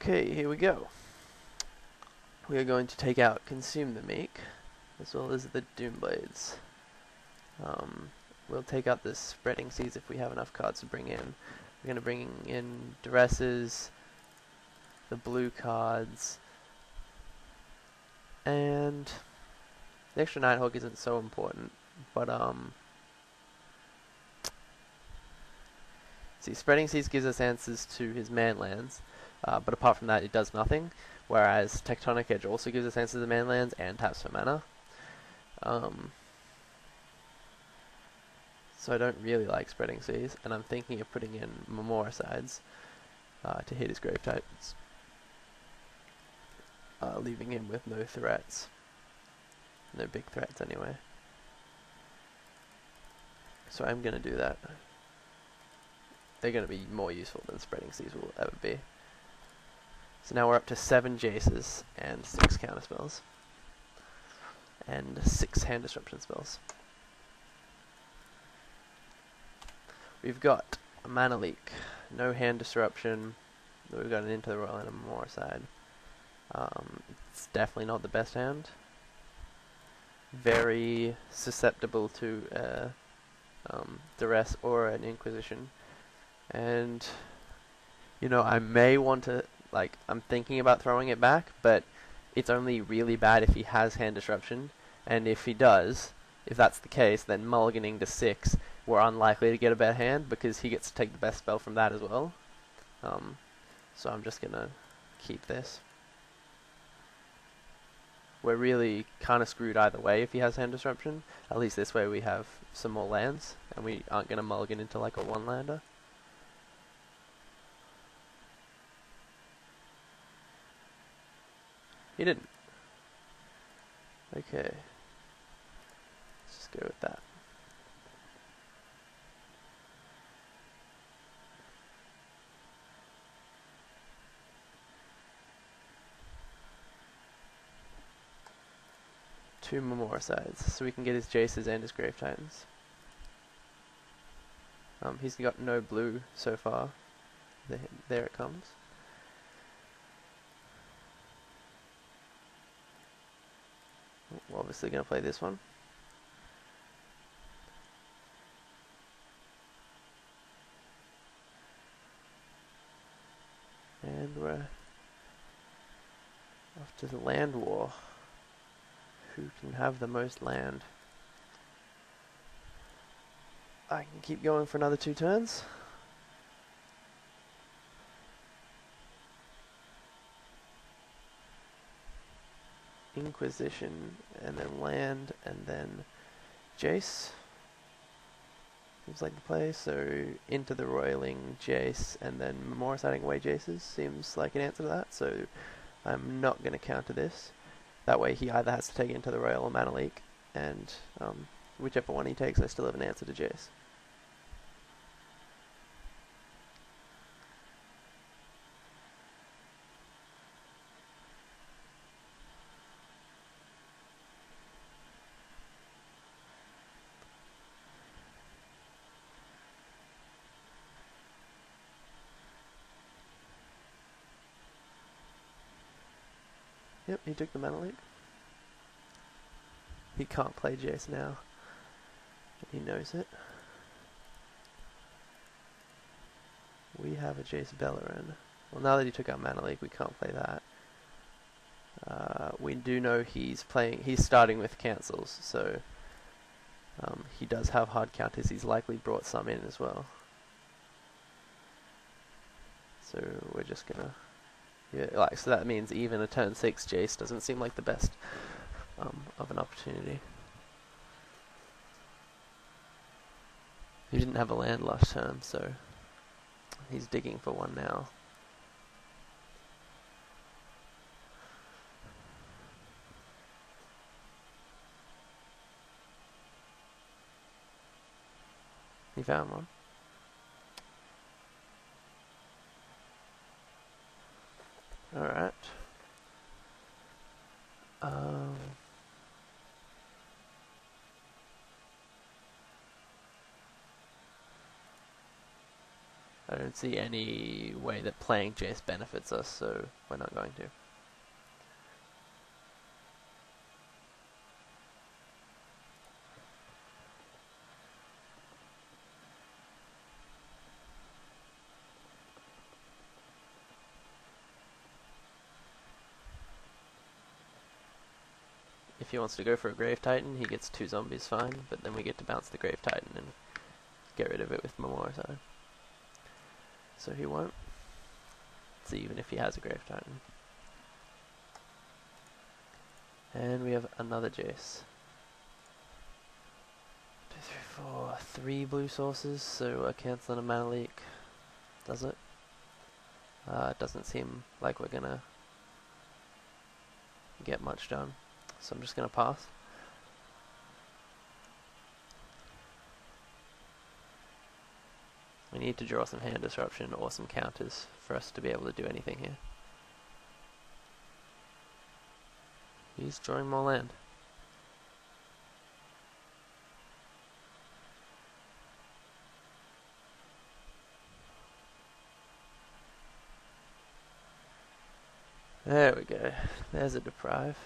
Okay, here we go. We are going to take out Consume the Meek, as well as the Doomblades. We'll take out the Spreading Seas if we have enough cards to bring in. We're going to bring in Duresses, the blue cards, and the extra Nighthawk isn't so important, but see, Spreading Seas gives us answers to his manlands, but apart from that it does nothing, whereas Tectonic Edge also gives us answers to manlands and taps for mana. So I don't really like Spreading Seas, and I'm thinking of putting in Memoricides to hit his Grave Titans, leaving him with no threats. No big threats anyway. So I'm going to do that. They're going to be more useful than Spreading Seas will ever be. So now we're up to 7 Jaces and 6 counterspells. And 6 hand disruption spells. We've got a Mana Leak, no hand disruption. We've got an Into the Roil and a Memoricide. It's definitely not the best hand. Very susceptible to Duress or an Inquisition. And, you know, I may want to, like, I'm thinking about throwing it back, but it's only really bad if he has hand disruption. And if he does, if that's the case, then mulliganing to 6, we're unlikely to get a better hand because he gets to take the best spell from that as well. So I'm just going to keep this. We're really kind of screwed either way if he has hand disruption. At least this way we have some more lands, and we aren't going to mulligan into like a one-lander. He didn't. Okay. Let's just go with that. Two Memoricides, so we can get his Jaces and his Grave Titans. He's got no blue so far. There it comes. We're obviously going to play this one. And we're off to the land war. Who can have the most land? I can keep going for another 2 turns. Inquisition, and then land, and then Jace. Seems like the play, so Into the Roiling Jace, and then Memoriciding away Jaces seems like an answer to that, so I'm not going to counter this. That way he either has to take Into the Roil or Mana Leak, and whichever one he takes I still have an answer to Jace. Yep, he took the Mana Leak. He can't play Jace now. And he knows it. We have a Jace Beleren. Well, now that he took out Mana Leak, we can't play that. We do know he's starting with cancels, so he does have hard counters. He's likely brought some in as well. So we're just gonna... Yeah, so that means even a turn 6 Jace doesn't seem like the best of an opportunity. He didn't have a land last turn, so he's digging for one now. He found one. Alright. I don't don't see any way that playing Jace benefits us, so we're not going to. If he wants to go for a Grave Titan, he gets 2 zombies fine, but then we get to bounce the Grave Titan and get rid of it with Memorisai. So he won't. So even if he has a Grave Titan. And we have another Jace. 2, 3, 4, 3 blue sources, so a cancel and a mana leak. Does it? It doesn't seem like we're gonna get much done. So I'm just gonna pass. We need to draw some hand disruption or some counters for us to be able to do anything here. He's drawing more land. There we go. There's a deprive.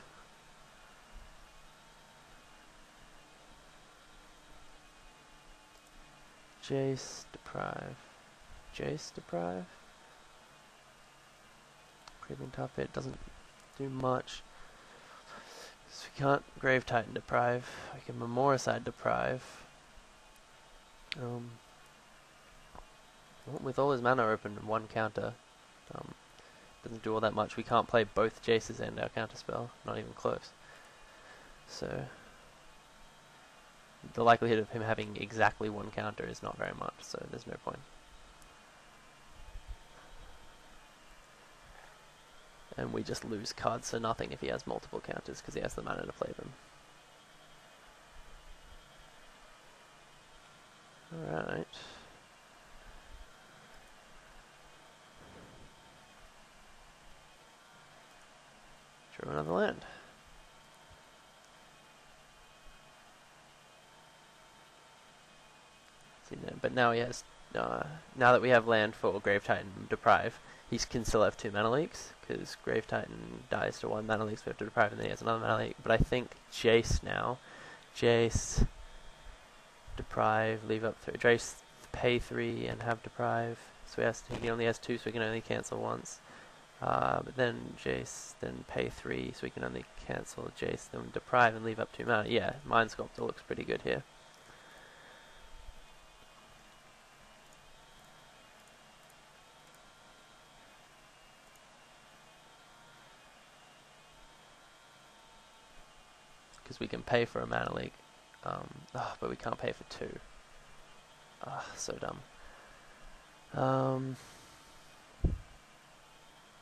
Jace, deprive. Jace, deprive. Creeping top hit doesn't do much. So we can't Grave Titan deprive. We can Memorisai deprive. With all his mana open and 1 counter, doesn't do all that much. We can't play both Jaces and our counter spell. Not even close. So the likelihood of him having exactly 1 counter is not very much, so there's no point. And we just lose cards for nothing if he has multiple counters, because he has the mana to play them. Alright. Drew another land. See, no, but now he has, now that we have land for Grave Titan deprive, he can still have 2 mana leaks, because Grave Titan dies to 1 mana leak, so we have to deprive, and then he has another mana leak. But I think Jace now, Jace, deprive, leave up 3, Jace, pay 3 and have deprive, so he only has 2, so he can only cancel once. But then Jace, then pay 3, so we can only cancel Jace, then deprive and leave up 2 mana. Yeah, Mind Sculptor looks pretty good here. Because we can pay for a mana leak, but we can't pay for 2. So dumb.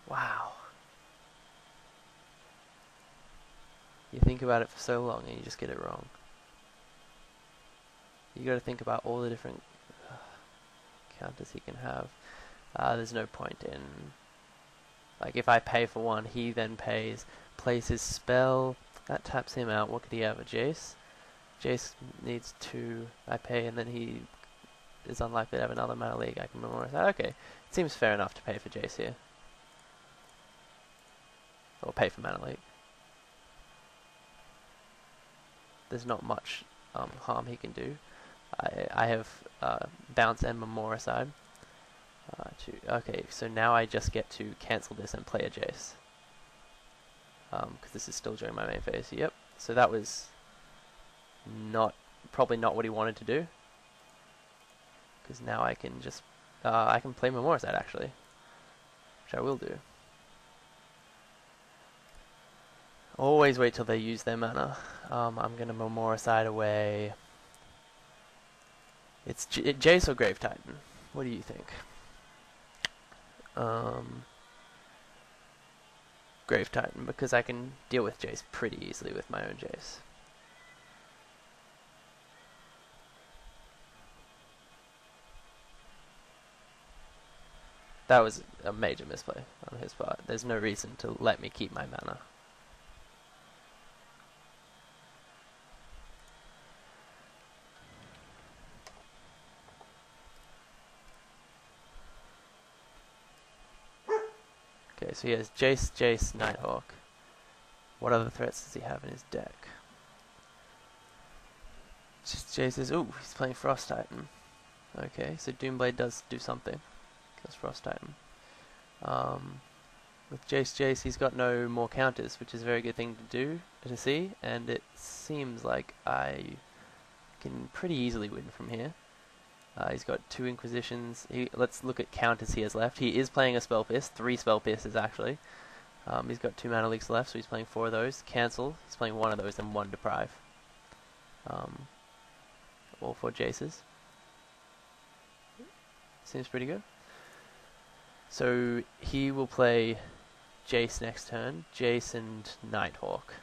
Wow. You think about it for so long and you just get it wrong. You gotta think about all the different counters he can have. There's no point in... Like, if I pay for 1, he then plays his spell. That taps him out. What could he have? A Jace? Jace needs 2. I pay, and then he is unlikely to have another mana leak. I can memorize that. Okay. It seems fair enough to pay for Jace here. Or pay for mana leak. There's not much harm he can do. I have bounce and Memorisai. Okay, so now I just get to cancel this and play a Jace. Because this is still during my main phase. Yep. So that was probably not what he wanted to do. Because now I can just I can play Memorisai actually, which I will do. Always wait till they use their mana. I'm gonna Memorisai away. It's Jace or Grave Titan. What do you think? Grave Titan, because I can deal with Jace pretty easily with my own Jace. That was a major misplay on his part. There's no reason to let me keep my mana. Okay, so he has Jace, Jace, Nighthawk. What other threats does he have in his deck? Just Jace's. Ooh, he's playing Frost Titan. Okay, so Doomblade does do something. Kills Frost Titan. With Jace, he's got no more counters, which is a very good thing to see, and it seems like I can pretty easily win from here. He's got 2 Inquisitions. Let's look at counters he has left. He is playing a Spell Pierce, 3 Spell Pierces actually. He's got 2 Mana Leaks left, so he's playing 4 of those. Cancel, he's playing 1 of those and 1 Deprive. All 4 Jaces. Seems pretty good. So he will play Jace next turn, Jace and Nighthawk.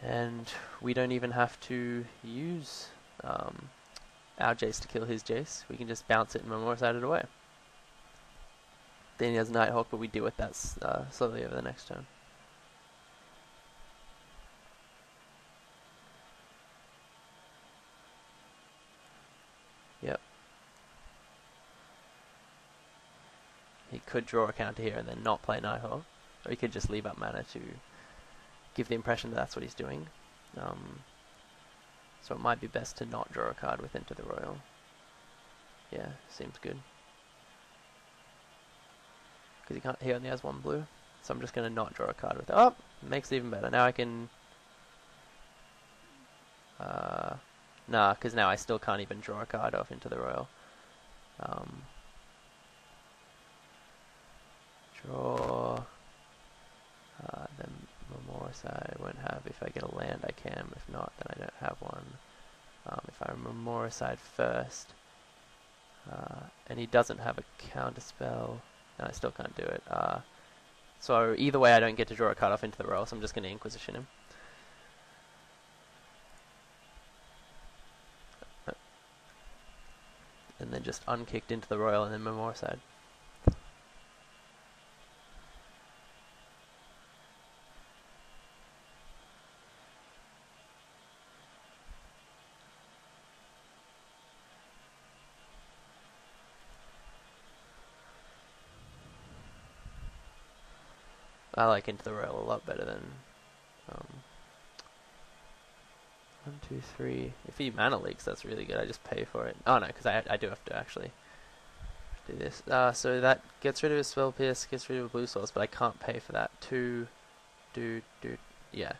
And we don't even have to use our Jace to kill his Jace. We can just bounce it and Memoricide it away. Then he has Nighthawk, but we deal with that slowly over the next turn. Yep. He could draw a counter here and then not play Nighthawk. Or he could just leave up mana to give the impression that that's what he's doing. So it might be best to not draw a card with Into the Roil. Yeah, seems good. Because he only has 1 blue. So I'm just going to not draw a card with it. Oh! Makes it even better. Now I can... Nah, because now I still can't even draw a card off Into the Roil. Draw... then Memoricide I won't have. If I get a land I can. If not, then I don't have one. If I Memoricide first... and he doesn't have a counter spell... No, I still can't do it. So either way I don't get to draw a card off Into the Roil, so I'm just going to Inquisition him. And then just unkicked Into the Roil and then Memoricide. I like Into the Roil a lot better than 1, 2, 3. If he mana leaks, that's really good. I just pay for it. Oh no, because I do have to actually do this. So that gets rid of his Spell Pierce, gets rid of a blue source, but I can't pay for that. Yeah.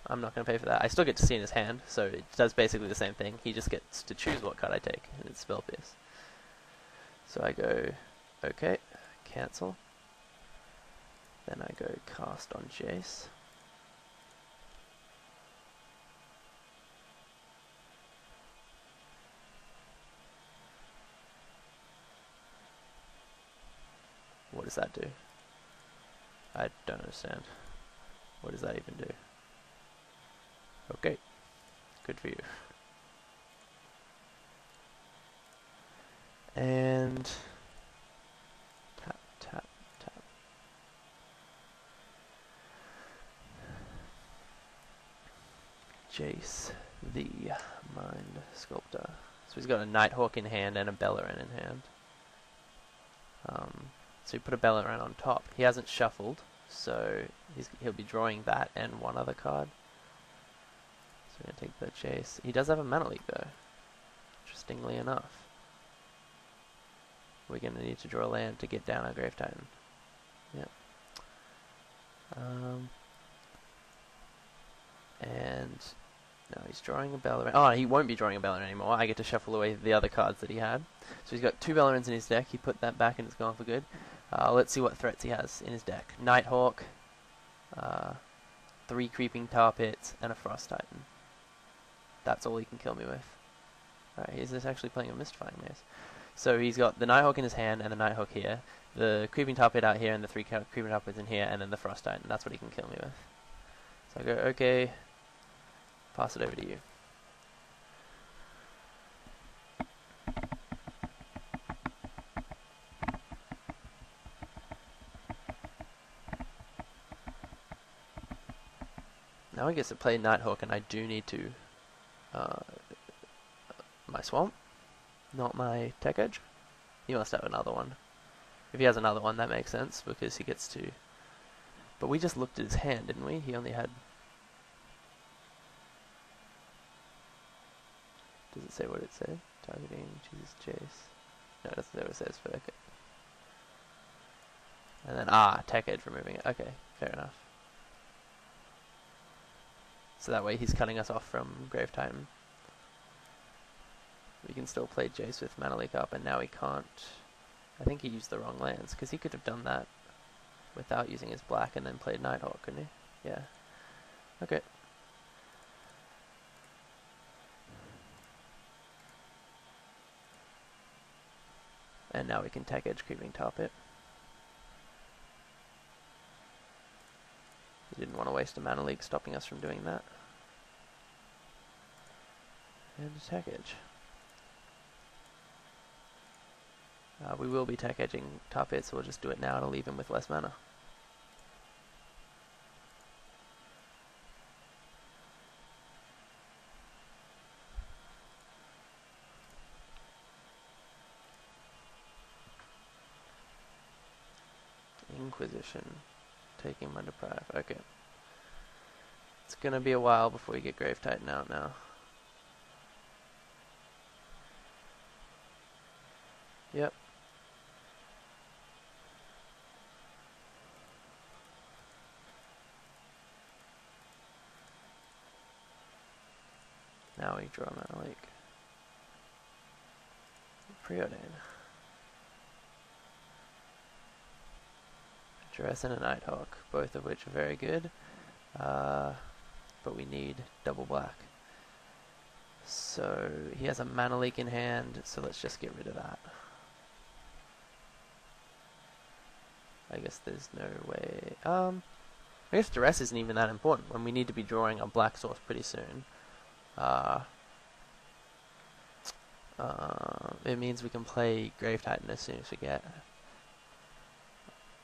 I'm not going to pay for that. I still get to see in his hand, so it does basically the same thing. He just gets to choose what card I take, and it's Spell Pierce. So I go, okay, cancel. Then I go cast on Jace. What does that do? I don't understand. What does that even do? Okay. Good for you. And... tap, tap, tap. Jace, the Mind Sculptor. So he's got a Nighthawk in hand and a Beleren in hand. So he put a Beleren on top. He hasn't shuffled, so he'll be drawing that and 1 other card. So we're going to take the Jace. He does have a Mana Leak though, interestingly enough. We're going to need to draw a land to get down our Grave Titan. Yep. And no, he's drawing a Beleren. Oh, he won't be drawing a Beleren anymore. I get to shuffle away the other cards that he had. So he's got 2 Belerens in his deck. He put that back and it's gone for good. Let's see what threats he has in his deck. Nighthawk, 3 Creeping Tar Pits, and a Frost Titan. That's all he can kill me with. Alright, is this actually playing a Mystifying Maze? So he's got the Nighthawk in his hand and the Nighthawk here, the Creeping Tar Pit out here, and the 3 Creeping Tar Pits in here, and then the Frost Titan. That's what he can kill me with. So I go, okay, pass it over to you. Now I get to play Nighthawk, and I do need to my Swamp, not my Tech Edge. He must have another one. If he has another one, that makes sense, because he gets to... But we just looked at his hand, didn't we? He only had... Does it say what it said? Targeting, chooses chase. No, it doesn't say what it says, but okay. And then, Tech Edge removing it. Okay, fair enough. So that way he's cutting us off from Grave Titan. We can still play Jace with Mana Leak up, and now he can't... I think he used the wrong lands, because he could have done that without using his black and then played Nighthawk, couldn't he? Yeah. Okay. And now we can Tech Edge Creeping Tar Pit. He didn't want to waste a Mana Leak stopping us from doing that. And a Tech Edge. We will be Tech Edging Tar Pit, so we'll just do it now to leave him with less mana. Inquisition. Taking my Deprive. Okay. It's gonna be a while before we get Grave Titan out now. Yep. Now we draw Mana Leak. Preordain. Duress and a Nighthawk, both of which are very good. But we need double black. So he has a Mana Leak in hand, so let's just get rid of that. I guess there's no way... I guess Duress isn't even that important when we need to be drawing a black source pretty soon. It means we can play Grave Titan as soon as we get.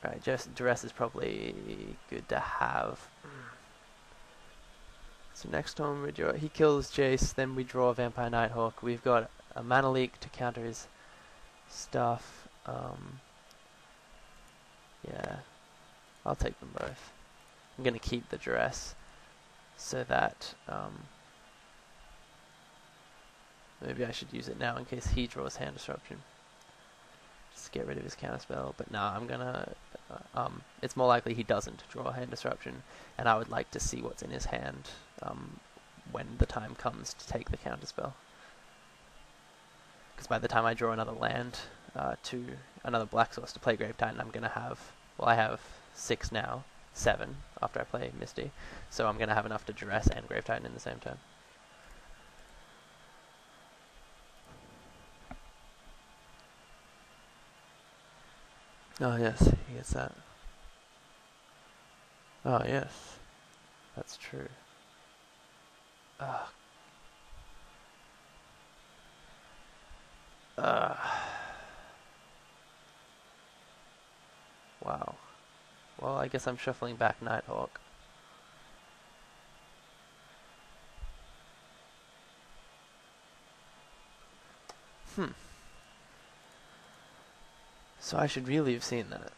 Right, just Duress is probably good to have. So next time we draw, he kills Jace, then we draw Vampire Nighthawk. We've got a Mana Leak to counter his stuff. Yeah, I'll take them both. I'm gonna keep the Duress so that maybe I should use it now in case he draws Hand Disruption. Just get rid of his counterspell. But nah, I'm gonna. It's more likely he doesn't draw Hand Disruption, and I would like to see what's in his hand when the time comes to take the counterspell. Because by the time I draw another land to another black source to play Grave Titan, I'm gonna have. Well, I have 6 now, 7 after I play Misty, so I'm gonna have enough to Duress and Grave Titan in the same turn. Oh yes, he gets that. Oh yes, that's true. Wow. Well, I guess I'm shuffling back Nighthawk. So I should really have seen that.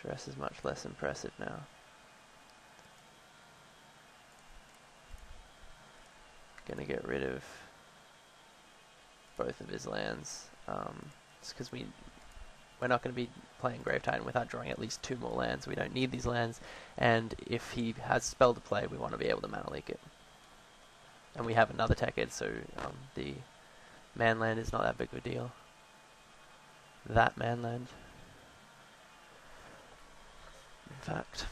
Duress is much less impressive now. Gonna get rid of both of his lands. Just because we're not going to be playing Grave Titan without drawing at least 2 more lands. We don't need these lands, and if he has spell to play, we want to be able to Mana Leak it. And we have another Tech Edge, so the man land is not that big of a deal. That man land. In fact.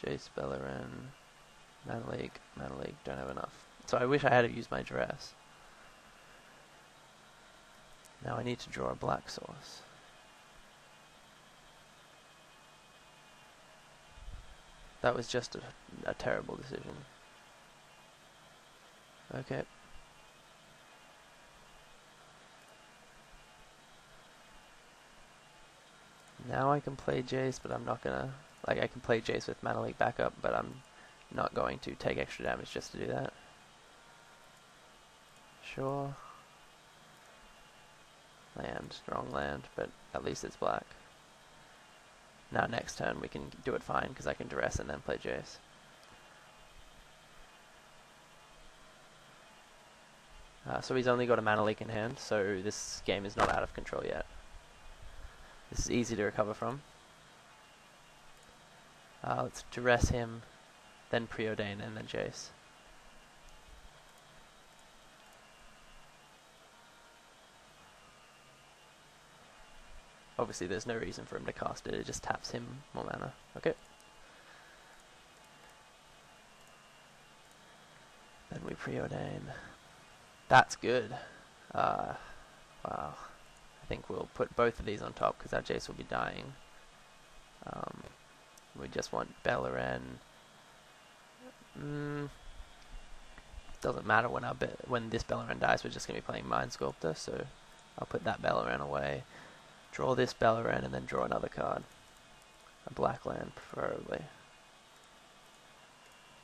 Jace, Beleren, Mana Leak, don't have enough. So I wish I had used my Duress. Now I need to draw a black source. That was just a terrible decision. Okay. Now I can play Jace, but I'm not gonna... Like, I can play Jace with Mana Leak backup, but I'm not going to take extra damage just to do that. Sure. Land. Wrong land, but at least it's black. Now next turn we can do it fine, because I can Duress and then play Jace. So he's only got a Mana Leak in hand, so this game is not out of control yet. This is easy to recover from. Let's Duress him, then Preordain, and then Jace. Obviously there's no reason for him to cast it, it just taps him more mana. Okay. Then we Preordain. That's good. Wow. I think we'll put both of these on top because our Jace will be dying. We just want Beleren. Doesn't matter when this Beleren dies, we're just going to be playing Mind Sculptor, so I'll put that Beleren away. Draw this Beleren and then draw another card. A black land, preferably.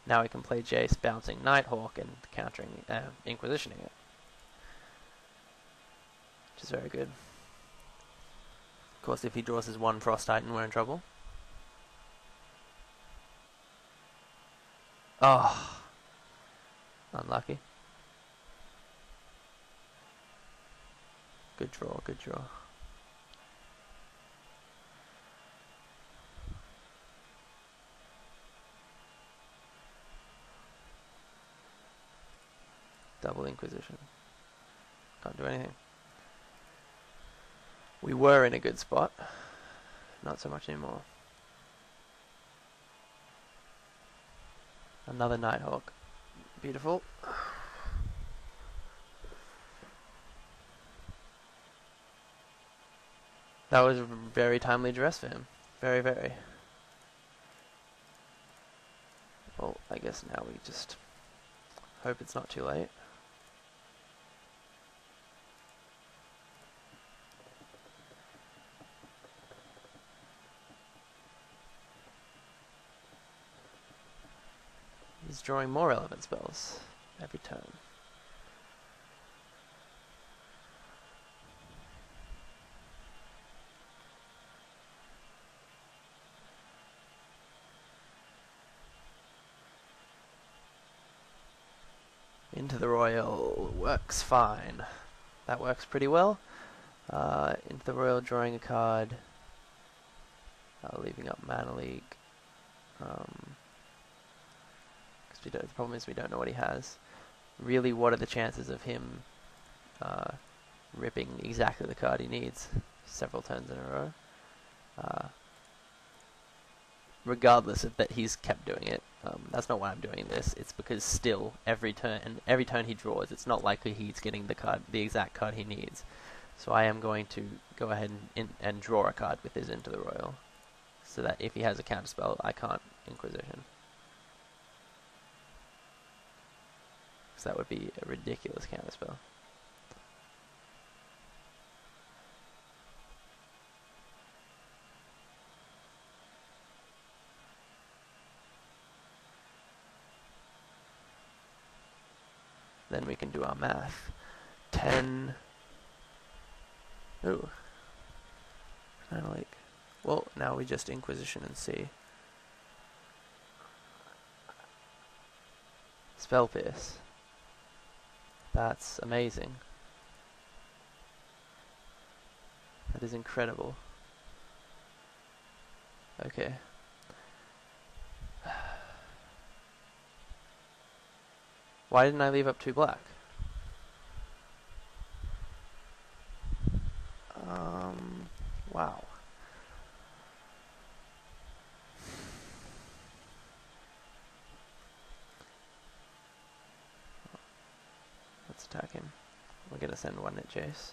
Now we can play Jace, bouncing Nighthawk and countering, Inquisitioning it. Which is very good. Of course, if he draws his one Frost Titan, we're in trouble. Oh! Unlucky. Good draw, good draw. Double Inquisition. Can't do anything. We were in a good spot. Not so much anymore. Another Nighthawk. Beautiful. That was a very timely Duress for him. Very, very. Well, I guess now we just hope it's not too late. He's drawing more relevant spells every turn. Into the Royal works fine. That works pretty well. Into the Royal, drawing a card, leaving up Mana Leak. The problem is we don't know what he has. Really, what are the chances of him ripping exactly the card he needs several turns in a row? Regardless of that he's kept doing it. That's not why I'm doing this. It's because still, every turn he draws, it's not likely he's getting the exact card he needs. So I am going to go ahead and draw a card with his Into the Royal, so that if he has a counterspell, I can't Inquisition. Because that would be a ridiculous counterspell. Then we can do our math. 10. Ooh. Kind of like. Well, now we just Inquisition and see. Spell Pierce. That's amazing. That is incredible. Okay. Why didn't I leave up 2 black? Wow. Let's attack him. We're gonna send one at Jace.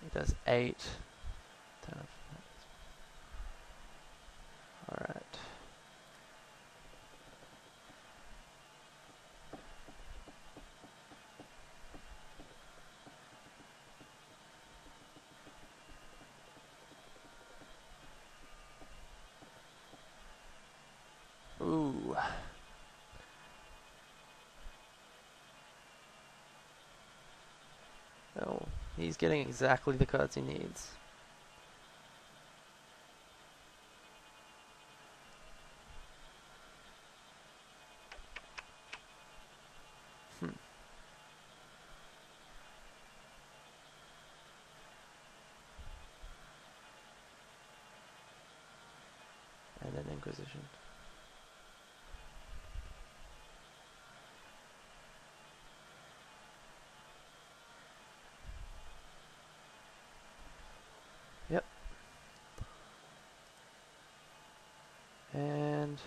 He does 8. 10 of Alright. He's getting exactly the cards he needs. And an Inquisition. Yep. And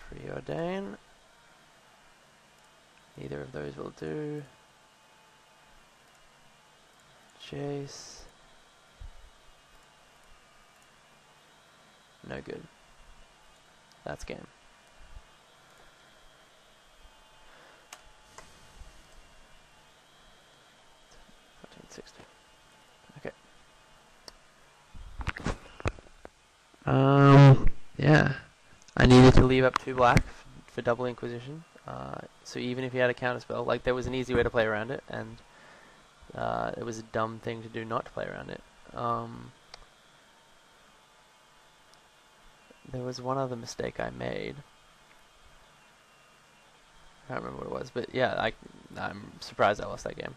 Preordain. Neither of those will do. Jace. No good. That's game. Okay. Yeah. I needed to leave up 2 black for double Inquisition. So even if he had a counterspell, like there was an easy way to play around it, and it was a dumb thing to do not to play around it. There was one other mistake I made. I can't remember what it was, but yeah, I'm surprised I lost that game.